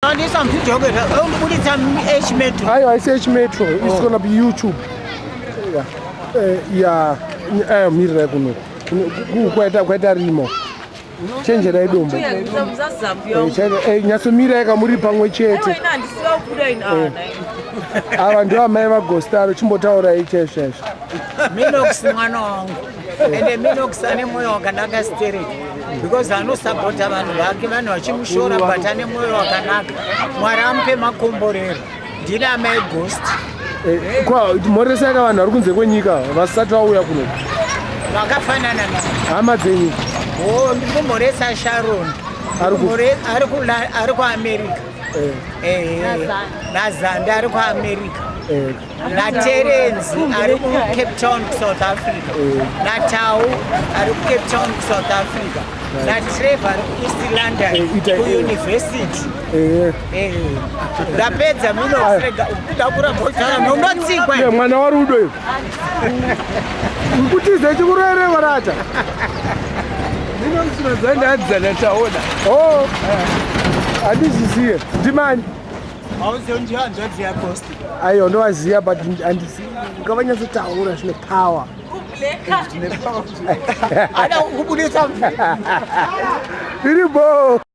This some video put it on H Metro. I say H Metro. It's gonna be YouTube. Yeah. Mira kuno. Kweta rimo. Change ra idombo. Nyasomira kamuri pamwe chete. Ava ndio amai vagostaro chimbotaura ichezvo. Minox mwana wangu. Ende Minox ane moyo wakanaka stereo. Because anosapota vanhu vake vanhu vachimushora but ane moyo wakanaka. Mwari amupe makomborero. Ndine amai ghost. Kwa moresaka vanhu vari kunze kwenyika vasati vauya kuno. Vakafanana na hama dzenyu. Ndikumboresa Sharon. Ari kuAmerica. Nazanda ari kuAmerica. Terence ari Cape Town, South Africa. Tau ari Cape Town, South Africa. Trevor East London University. Ndapedza minosrega kudakura botara nonotsikwa. Mwana warudo uyu. Kutize chikurere varata. Ndinozvadzana taona. Oh. Handizvizive. Ndimani? Hauziva hanzvadzi yaGhost. Aiyo ndovaziva but handisi. Ukavanyatsotaura zvine power. Ada kubudisa. Iribo.